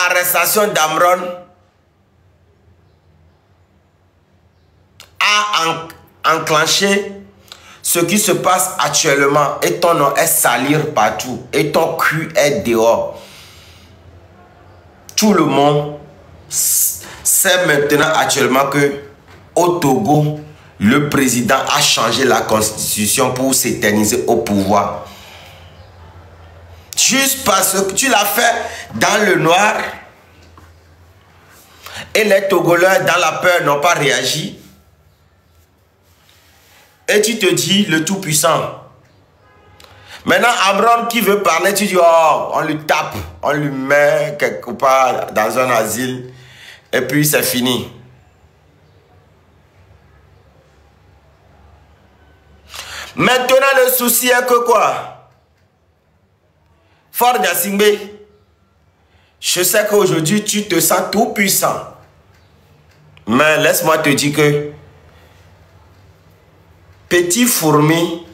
l'arrestation d'Amron a enclenché ce qui se passe actuellement et ton nom est salir partout et ton cul est dehors. Tout le monde sait maintenant actuellement que au Togo, le président a changé la constitution pour s'éterniser au pouvoir. Juste parce que tu l'as fait dans le noir et les Togolais dans la peur n'ont pas réagi. Et tu te dis le tout-puissant. Maintenant, Amron qui veut parler, tu dis, oh, on lui tape, on lui met quelque part dans un asile, et puis c'est fini. Maintenant, le souci est que quoi? Fort Gnassingbé, je sais qu'aujourd'hui, tu te sens tout-puissant. Mais laisse-moi te dire que petit fourmi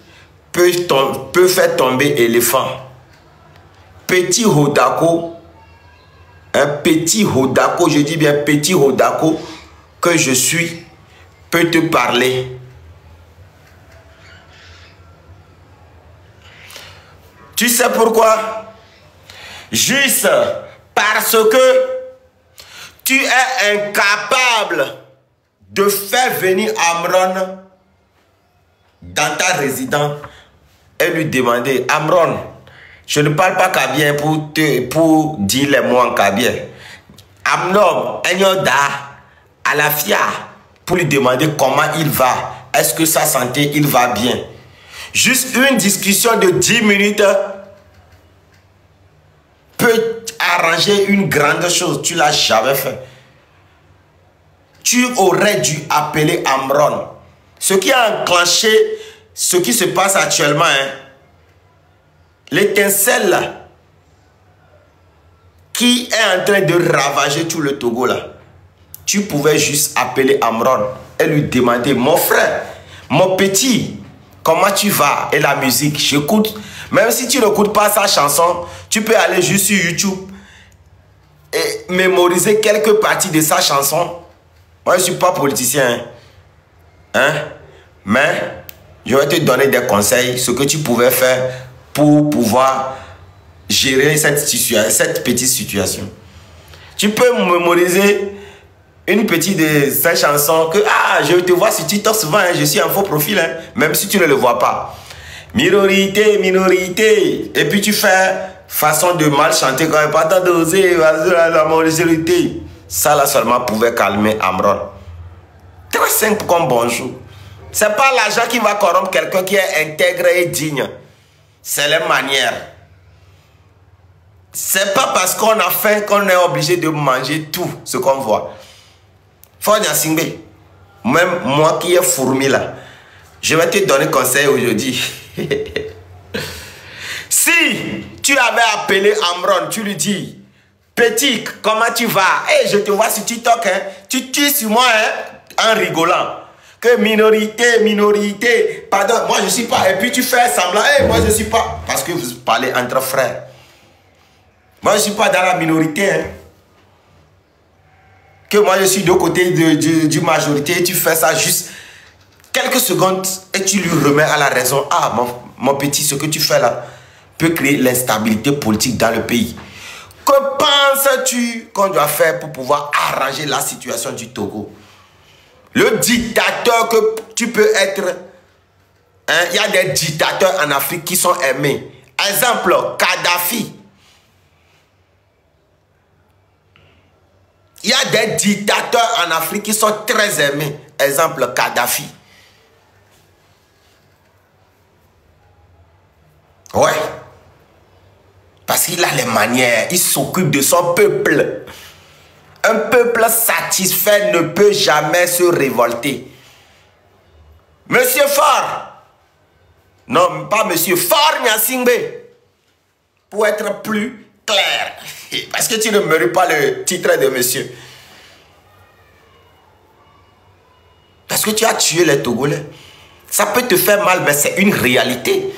peut faire tomber éléphant. Petit Hodako, un petit Hodako, je dis bien petit Hodako que je suis, peut te parler. Tu sais pourquoi? Juste parce que tu es incapable de faire venir Amron dans ta résidence et lui demander, Amron, je ne parle pas kabien pour dire les mots en kabien. Amnon, Enyoda, Alafia, pour lui demander comment il va. Est-ce que sa santé, il va bien? Juste une discussion de 10 minutes peut arranger une grande chose. Tu ne l'as jamais fait. Tu aurais dû appeler Amron. Ce qui a enclenché ce qui se passe actuellement, hein, l'étincelle qui est en train de ravager tout le Togo là. Tu pouvais juste appeler Amron et lui demander, mon frère, mon petit, comment tu vas? Et la musique, j'écoute. Même si tu n'écoutes pas sa chanson, tu peux aller juste sur YouTube et mémoriser quelques parties de sa chanson. Moi, je ne suis pas politicien. Hein? Mais je vais te donner des conseils, ce que tu pouvais faire pour pouvoir gérer cette petite situation. Tu peux mémoriser une petite de ces chansons que, ah, je te vois sur TikTok souvent, hein, je suis un faux profil, hein, même si tu ne le vois pas. Minorité, minorité. Et puis tu fais façon de mal chanter quand même, pas d'oser, la majorité. Ça là seulement pouvait calmer Amron. Très simple comme bonjour. C'est pas l'argent qui va corrompre quelqu'un qui est intègre et digne. C'est les manières. C'est pas parce qu'on a faim qu'on est obligé de manger tout ce qu'on voit. Fort Gnassingbé, même moi qui ai fourmi là, je vais te donner conseil aujourd'hui. Si tu avais appelé Amron, tu lui dis, petit, comment tu vas? Hey, je te vois sur TikTok, hein? Tu tues sur moi, hein? En rigolant. Que minorité, minorité, pardon, moi je suis pas. Et puis tu fais semblant, hey, moi je suis pas. Parce que vous parlez entre frères. Moi je suis pas dans la minorité, hein? Que moi je suis de côté du majorité, tu fais ça juste quelques secondes et tu lui remets à la raison. Ah, mon petit, ce que tu fais là peut créer l'instabilité politique dans le pays. Que penses-tu qu'on doit faire pour pouvoir arranger la situation du Togo? Le dictateur que tu peux être, hein, il y a des dictateurs en Afrique qui sont aimés. Exemple, Kadhafi. Il y a des dictateurs en Afrique qui sont très aimés. Exemple, Kadhafi. Ouais. Parce qu'il a les manières. Il s'occupe de son peuple. Un peuple satisfait ne peut jamais se révolter. Monsieur Fort. Non, pas Monsieur Fort Gnassingbé. Pour être plus clair. Parce que tu ne mérites pas le titre de monsieur. Parce que tu as tué les Togolais. Ça peut te faire mal, mais c'est une réalité.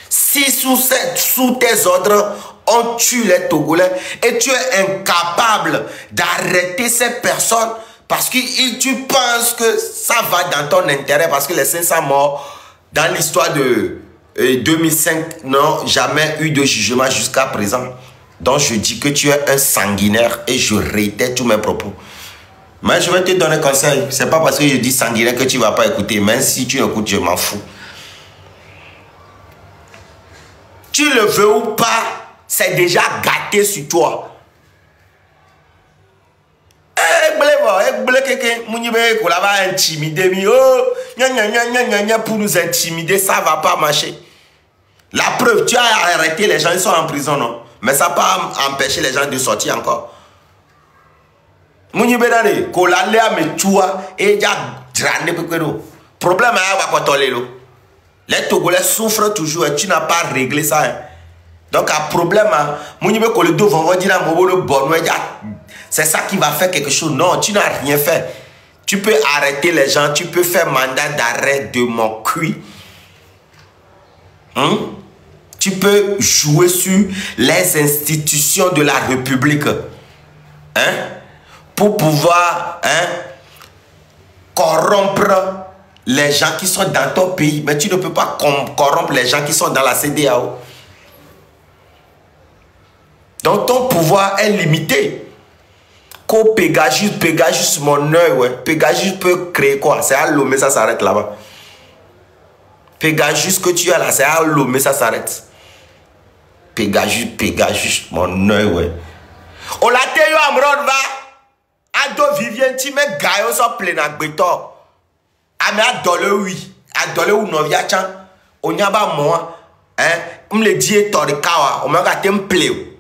Si sous tes ordres, On tue les Togolais et tu es incapable d'arrêter ces personnes parce que tu penses que ça va dans ton intérêt parce que les 500 morts dans l'histoire de 2005 n'ont jamais eu de jugement jusqu'à présent. Donc je dis que tu es un sanguinaire et je réitère tous mes propos. Mais je vais te donner un conseil. Ce n'est pas parce que je dis sanguinaire que tu ne vas pas écouter. Même si tu écoutes, je m'en fous. Tu le veux ou pas, c'est déjà gâté sur toi. Pour nous intimider, ça ne va pas marcher. La preuve, tu as arrêté les gens, ils sont en prison, non? Mais ça n'a pas empêché les gens de sortir encore. Problème, les Togolais souffrent toujours et tu n'as pas réglé ça. Hein. Donc, un problème, c'est ça qui va faire quelque chose. Non, tu n'as rien fait. Tu peux arrêter les gens, tu peux faire mandat d'arrêt de mon cuit. Tu peux jouer sur les institutions de la République. Hein? Pour pouvoir corrompre les gens qui sont dans ton pays. Mais tu ne peux pas corrompre les gens qui sont dans la CEDEAO. Donc ton pouvoir est limité. Pégasus, mon œil, ouais. Pégasus peut créer quoi? C'est à Lomé, ça s'arrête là-bas. Pégasus que tu as là, c'est à Lomé, ça s'arrête. Pégasus, mon œil, ouais. On l'a dit, Amron va. Ado Vivien, tu mets gaillot sur plein à béton. Ame adole oui. Adole ou novia chan. On y a pas moi. Hein? On me dit, Torikawa. On m'a gâté un plé.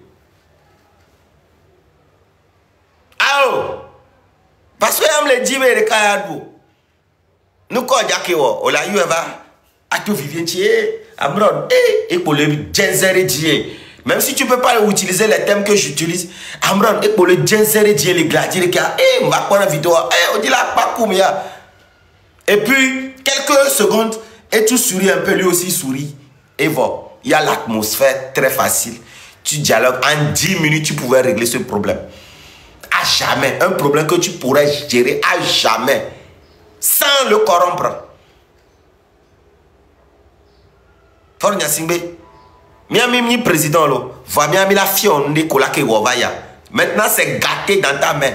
Parce que on me dit mais le kayadou. Nous quoi jakewo, on l'a eu va à tout vivien Amron et pour le genzere die. Même si tu peux pas utiliser les thèmes que j'utilise, Amron et pour le genzere die les gladier qui a on va prendre la vidéo on dit là pas comme ya. Et puis quelques secondes et tu souris un peu lui aussi sourit et voilà, il y a l'atmosphère très facile. Tu dialogues en 10 minutes tu pouvais régler ce problème. À jamais. Un problème que tu pourrais gérer à jamais. Sans le corrompre. For Nyasingbe. Miami président lo. Va miami la fion de kolake wovaya. Maintenant c'est gâté dans ta main.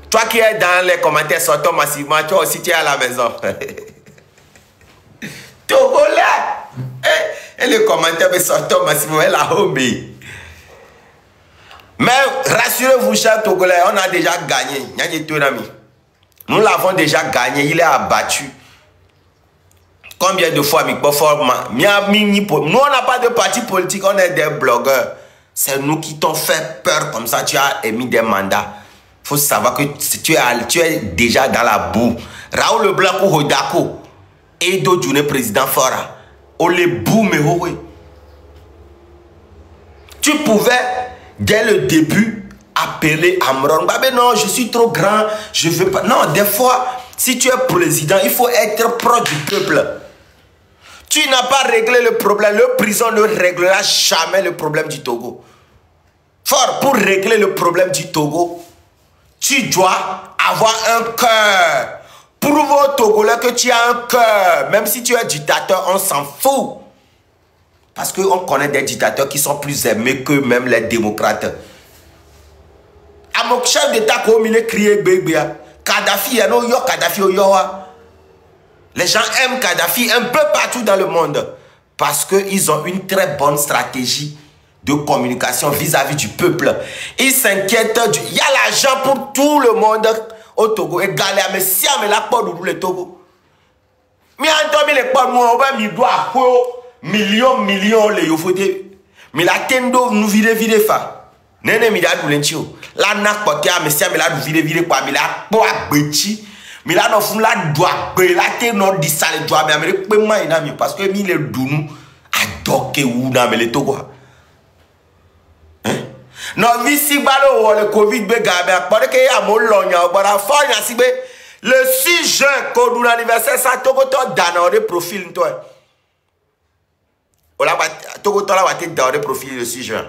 Toi qui es dans les commentaires sortons massivement. Toi aussi tu es à la maison. Togolais. Et les commentaires sortons massivement. Elle a homé. Mais rassurez-vous, chers Togolais, on a déjà gagné. Nous l'avons déjà gagné, il est abattu. Combien de fois, nous, on n'a pas de parti politique, on est des blogueurs. C'est nous qui t'ont fait peur comme ça, tu as émis des mandats. Il faut savoir que tu es déjà dans la boue. Raoul Leblanc ou Hodako, Edo Djoune, président Fora. On les boue, mais oui. Tu pouvais... Dès le début, appeler Amron. Bah ben non, je suis trop grand, je veux pas. Non, des fois, si tu es président, il faut être proche du peuple. Tu n'as pas réglé le problème. Le prison ne réglera jamais le problème du Togo. Fort, pour régler le problème du Togo, tu dois avoir un cœur. Prouve aux Togolais que tu as un cœur. Même si tu es dictateur, on s'en fout. Parce qu'on connaît des dictateurs qui sont plus aimés que même les démocrates. À mon chef d'État, comme il est crié, Kadhafi, Kadhafi, les gens aiment Kadhafi un peu partout dans le monde. Parce qu'ils ont une très bonne stratégie de communication vis-à-vis du peuple. Ils s'inquiètent. Il y a l'argent pour tout le monde au Togo. Et galère, mais si on met la porte au Togo. Mais en les portes, on va me doit millions les yofote mais la tendo nous vide fa nene mi da dulenchio la na kotia me sia me la vide kwa mi la po agbechi mi la no fun la do agbe la te no di sale do me amere pe man na mi parce que mi le dunu adoke wu na me le to kwa no visi balo wo le covid be ga be apore ke ya mo lo nya ogbara fo nya si be le 6 juin ko du anniversaire ça to ko to dana o de profil to. Togo Tola va te donner profil de 6 juin.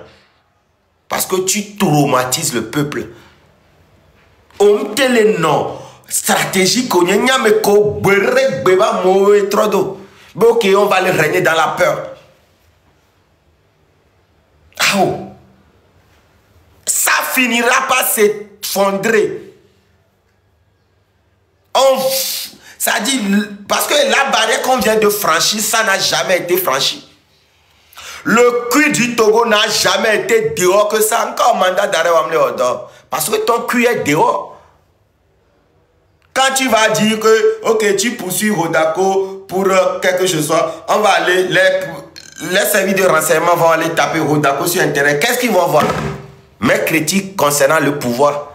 Parce que tu traumatises le peuple. On te le nom stratégique, on va le régner dans la peur. Oh. Ça finira par s'effondrer. Ça dit, parce que la barrière qu'on vient de franchir, ça n'a jamais été franchi. Le cul du Togo n'a jamais été dehors que ça. Encore mandat d'arrêt parce que ton cul est dehors. Quand tu vas dire que, ok, tu poursuis Rodako pour quelque chose, on va aller, les services de renseignement vont aller taper Rodako sur Internet. Qu'est-ce qu'ils vont voir? Mes critiques concernant le pouvoir.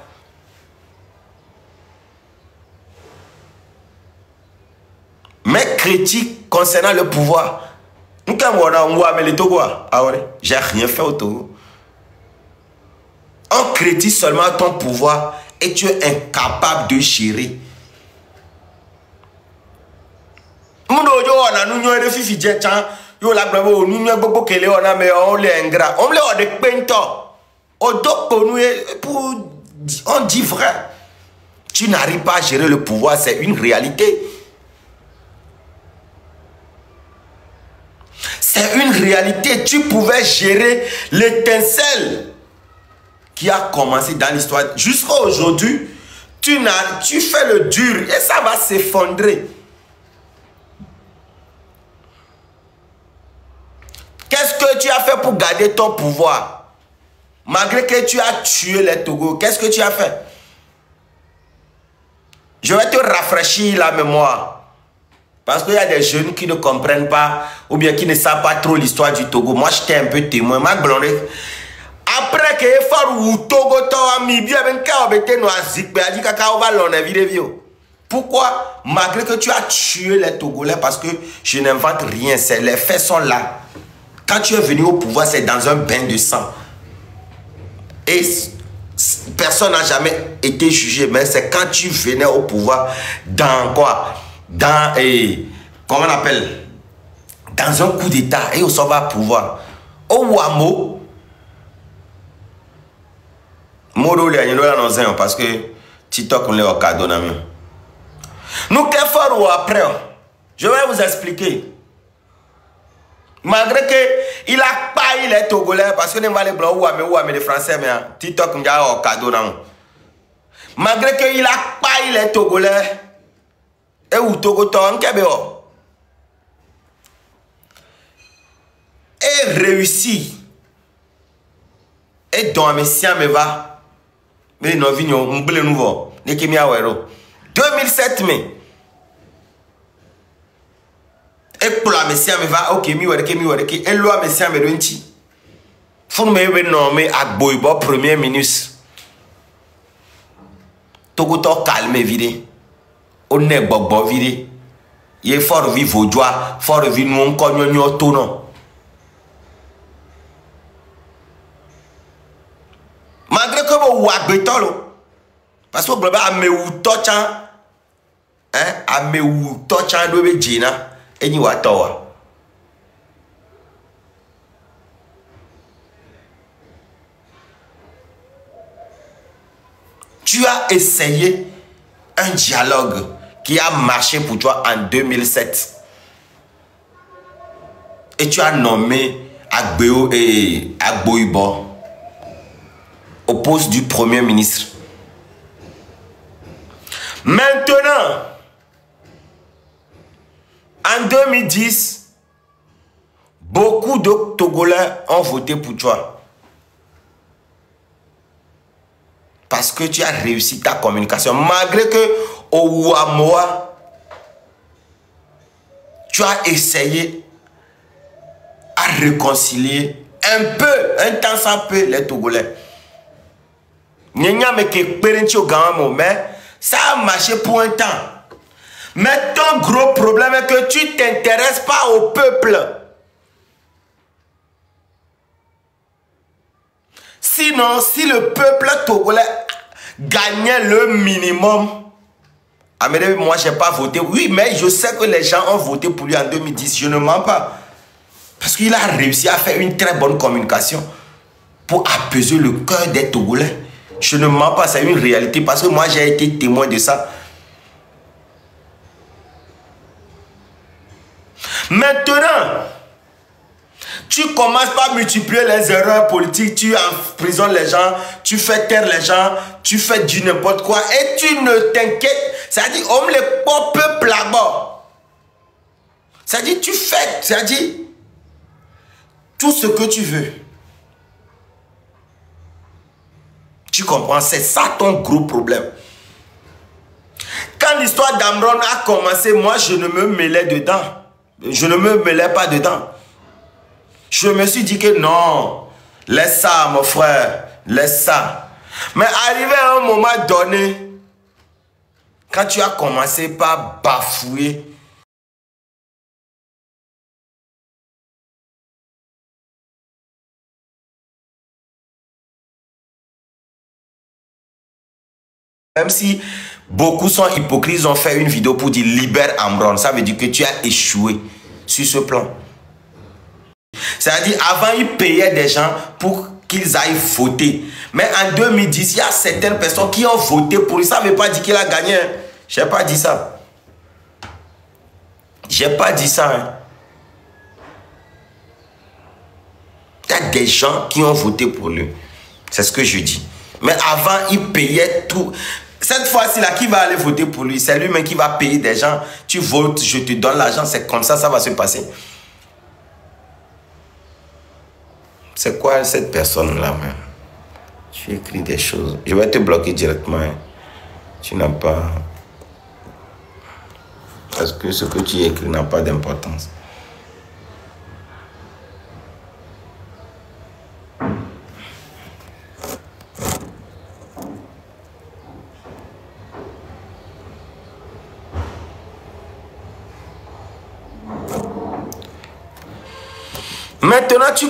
Mes critiques concernant le pouvoir. J'ai rien fait au Togo. On critique seulement ton pouvoir et tu es incapable de gérer. On dit vrai. Tu n'arrives pas à gérer le pouvoir, c'est une réalité. C'est une réalité. Tu pouvais gérer l'étincelle qui a commencé dans l'histoire. Jusqu'à aujourd'hui, tu fais le dur et ça va s'effondrer. Qu'est-ce que tu as fait pour garder ton pouvoir? Malgré que tu as tué les Togo, qu'est-ce que tu as fait? Je vais te rafraîchir la mémoire. Parce qu'il y a des jeunes qui ne comprennent pas ou bien qui ne savent pas trop l'histoire du Togo. Moi, j'étais un peu témoin. Après que le Togo pourquoi? Malgré que tu as tué les Togolais, parce que je n'invente rien, les faits sont là. Quand tu es venu au pouvoir, c'est dans un bain de sang. Et personne n'a jamais été jugé, mais c'est quand tu venais au pouvoir, dans quoi? Dans, comment on appelle? Dans un coup d'état, et on s'en va au pouvoir. Au Wamo, parce que TikTok, on est au cadeau. Nous, qu'est-ce qu'on fait après? Je vais vous expliquer. Malgré qu'il a pas eu les Togolais, parce que nous allons les blancs ou les Français, mais TikTok, on est au cadeau. Malgré qu'il a pas eu les Togolais, et où Togo Togo et réussi et dans mes siens me va mais non vignon on blé nouveau ne qui 2007 mais et pour la messia me va ok mi were ki et loi messia me donti faut me nommer Agboibo premier ministre Togo to calme vide on est bobo vide il est fort vivre joie fort vivre nous on cognonio tout non. Malgré que vous avez parce que vous avez un tochan, un tochan de Gina et nous avons. Tu as essayé un dialogue qui a marché pour toi en 2007 et tu as nommé Agbeo et Agboibo au poste du Premier ministre. Maintenant, en 2010, beaucoup de Togolais ont voté pour toi. Parce que tu as réussi ta communication. Malgré que au Ouamoa, tu as essayé à réconcilier un peu, un temps sans peu, les Togolais. Mais ça a marché pour un temps. Mais ton gros problème est que tu ne t'intéresses pas au peuple. Sinon, si le peuple togolais gagnait le minimum, moi je n'ai pas voté. Oui, mais je sais que les gens ont voté pour lui en 2010. Je ne mens pas. Parce qu'il a réussi à faire une très bonne communication pour apaiser le cœur des Togolais. Je ne mens pas, c'est une réalité parce que moi j'ai été témoin de ça. Maintenant, tu commences par multiplier les erreurs politiques, tu emprisonnes les gens, tu fais taire les gens, tu fais du n'importe quoi et tu ne t'inquiètes. C'est-à-dire, on les peuple là-bas. C'est-à-dire, tu fais, c'est-à-dire, tout ce que tu veux. Tu comprends? C'est ça ton gros problème. Quand l'histoire d'Amron a commencé, moi, je ne me mêlais dedans. Je ne me mêlais pas dedans. Je me suis dit que non, laisse ça, mon frère, laisse ça. Mais arrivé à un moment donné, quand tu as commencé par bafouer, même si beaucoup sont hypocrites, ils ont fait une vidéo pour dire libère Amron. Ça veut dire que tu as échoué sur ce plan. C'est-à-dire, avant, ils payaient des gens pour qu'ils aillent voter. Mais en 2010, il y a certaines personnes qui ont voté pour lui. Ça ne veut pas dire qu'il a gagné. Je n'ai pas dit ça. Je n'ai pas dit ça. Hein. Il y a des gens qui ont voté pour lui. C'est ce que je dis. Mais avant, il payait tout. Cette fois-ci, là, qui va aller voter pour lui? C'est lui-même qui va payer des gens. Tu votes, je te donne l'argent. C'est comme ça, ça va se passer. C'est quoi cette personne-là, même? Tu écris des choses. Je vais te bloquer directement. Hein. Tu n'as pas... Parce que ce que tu écris n'a pas d'importance. Maintenant, tu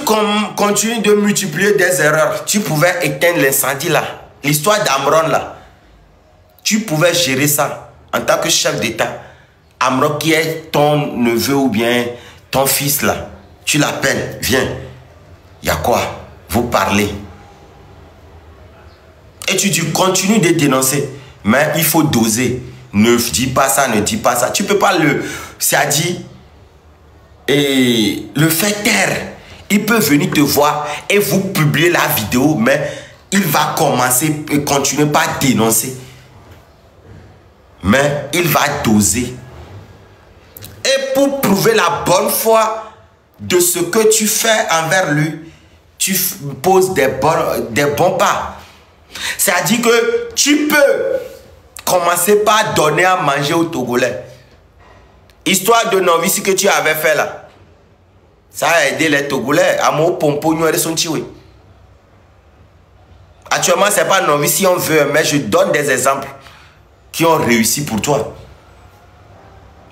continues de multiplier des erreurs. Tu pouvais éteindre l'incendie là. L'histoire d'Amron là. Tu pouvais gérer ça en tant que chef d'État. Amron qui est ton neveu ou bien ton fils là. Tu l'appelles, viens. Il y a quoi? Vous parlez. Et tu continues de dénoncer. Mais il faut doser. Ne dis pas ça, ne dis pas ça. Tu ne peux pas le... C'est-à-dire... Et le faire taire, il peut venir te voir et vous publier la vidéo, mais il va commencer et continuer par dénoncer. Mais il va doser. Et pour prouver la bonne foi de ce que tu fais envers lui, tu poses des bons pas. C'est-à-dire que tu peux commencer par donner à manger aux Togolais. Histoire de novice que tu avais fait là. Ça a aidé les Togolais. Actuellement, ce n'est pas novice si on veut, mais je donne des exemples qui ont réussi pour toi.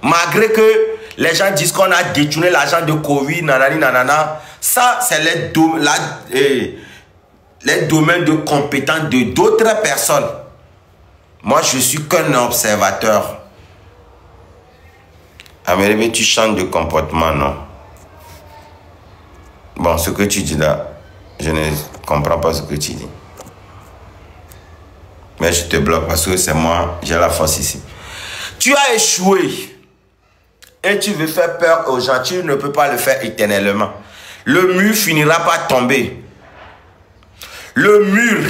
Malgré que les gens disent qu'on a détourné l'argent de Covid, nanani, nanana, ça, c'est les domaines de compétence de d'autres personnes. Moi, je suis qu'un observateur. Amélie, tu changes de comportement, non? Bon, ce que tu dis là, je ne comprends pas ce que tu dis. Mais je te bloque parce que c'est moi, j'ai la force ici. Tu as échoué et tu veux faire peur aux gens. Tu ne peux pas le faire éternellement. Le mur finira par tomber. Le mur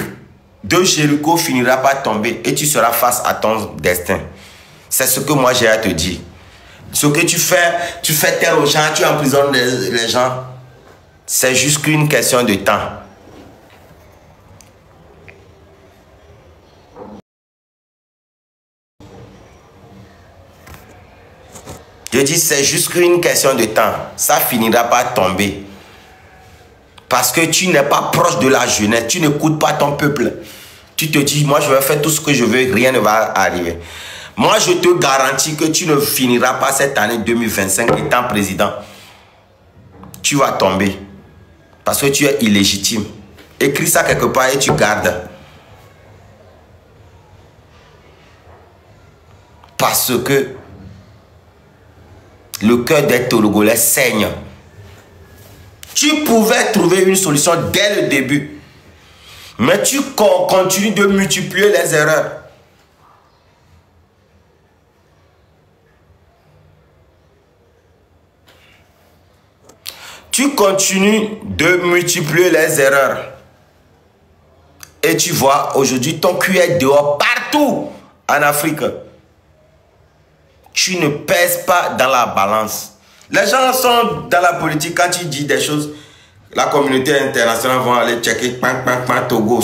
de Jéricho finira par tomber et tu seras face à ton destin. C'est ce que moi j'ai à te dire. Ce que tu fais taire aux gens, tu emprisonnes les gens. C'est juste qu'une question de temps. Je dis, c'est juste qu'une question de temps. Ça finira par tomber. Parce que tu n'es pas proche de la jeunesse. Tu n'écoutes pas ton peuple. Tu te dis, moi je vais faire tout ce que je veux, rien ne va arriver. Moi je te garantis que tu ne finiras pas cette année 2025 étant président. Tu vas tomber. Parce que tu es illégitime. Écris ça quelque part et tu gardes. Parce que le cœur des Togolais saigne. Tu pouvais trouver une solution dès le début. Mais tu continues de multiplier les erreurs. Tu continues de multiplier les erreurs. Et tu vois, aujourd'hui, ton cul est dehors partout en Afrique. Tu ne pèses pas dans la balance. Les gens sont dans la politique, quand tu dis des choses, la communauté internationale va aller checker Togo.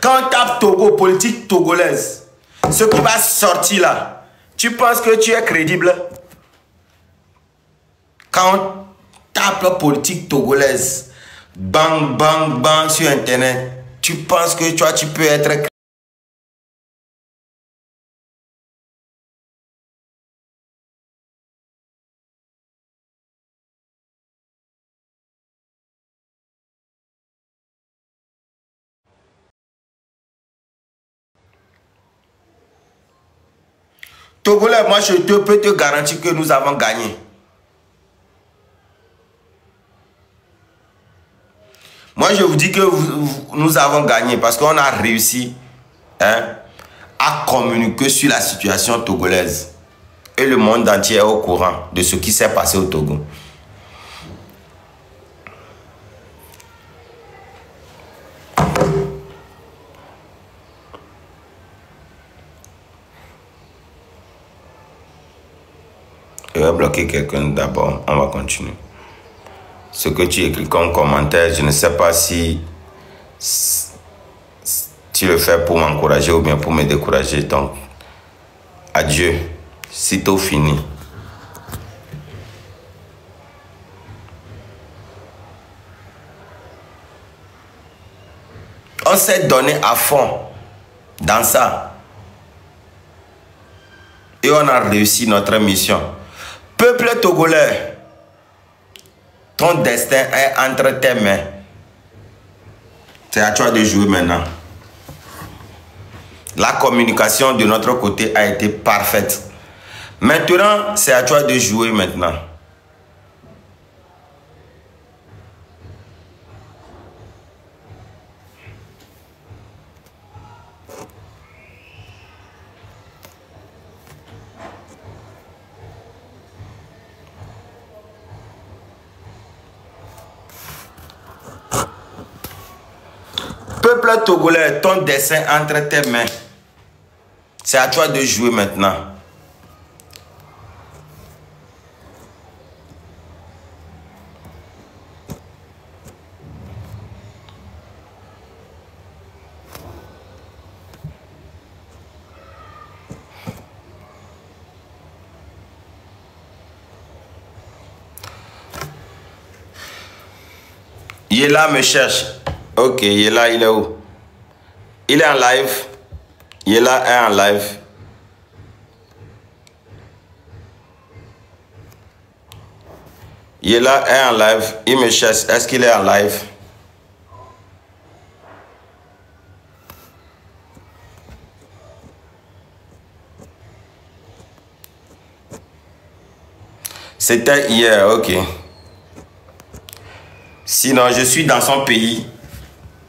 Quand on tape Togo, politique togolaise, ce qui va sortir là, tu penses que tu es crédible? Quand on tape politique togolaise, bang, bang, bang sur Internet, tu penses que toi, tu peux être crédible? Togolais, moi je peux te garantir que nous avons gagné. Moi je vous dis que nous avons gagné parce qu'on a réussi à communiquer sur la situation togolaise. Et le monde entier est au courant de ce qui s'est passé au Togo. Je vais bloquer quelqu'un d'abord, on va continuer. Ce que tu écris comme commentaire, je ne sais pas si tu le fais pour m'encourager ou bien pour me décourager. Donc, adieu, c'est tout fini. On s'est donné à fond dans ça. Et on a réussi notre mission. Peuple togolais, ton destin est entre tes mains. C'est à toi de jouer maintenant. La communication de notre côté a été parfaite. Maintenant, c'est à toi de jouer maintenant. Peuple togolais, ton destin entre tes mains. C'est à toi de jouer maintenant. Yela me cherche. Ok, Yela, il est où? Il est en live. Yela est en live. Yela est en live. Il me cherche. Est-ce qu'il est en live? C'était hier, ok. Sinon, je suis dans son pays.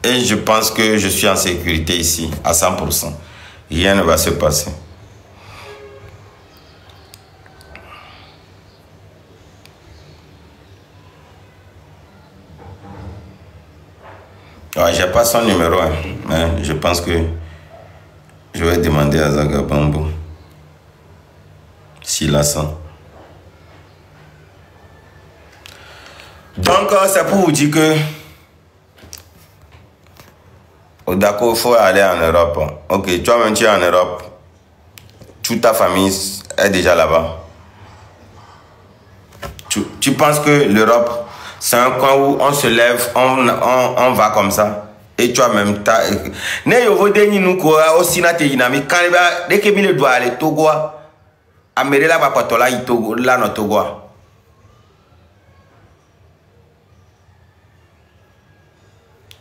Et je pense que je suis en sécurité ici, à 100%. Rien ne va se passer. Ouais, j'ai pas son numéro, hein, mais je pense que je vais demander à Zagabambo s'il a ça. Donc, c'est pour vous dire que d'accord, il faut aller en Europe. Ok, toi-même tu es en Europe. Toute ta famille est déjà là-bas. Tu penses que l'Europe, c'est un coin où on se lève, on va comme ça. Et toi-même, tu as... Ne yovo deni nuko aussi na te inami. Quand dès que mine doit aller Togo, amere la ba patola Togo là no Togo.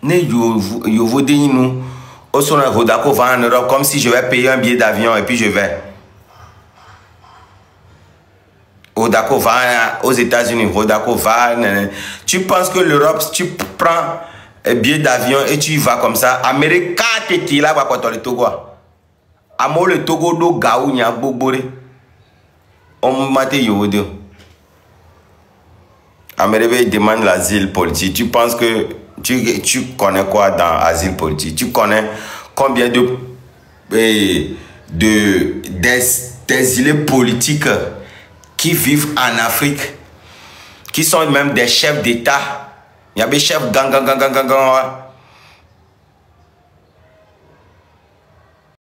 Ne yovo deni nous au son Rodako va en Europe comme si je vais payer un billet d'avion et puis je vais. Rodako va aux États-Unis, Rodako va. Tu penses que l'Europe, si tu prends un billet d'avion et tu y vas comme ça, Amérique, tu es là, le Togo. Amo le Togo do gaou nya bobore. On mate yodo. Amérique demande l'asile politique. Tu penses que tu connais quoi dans l'asile politique? Tu connais combien d'exilés politiques qui vivent en Afrique, qui sont même des chefs d'État. Il y a des chefs gang.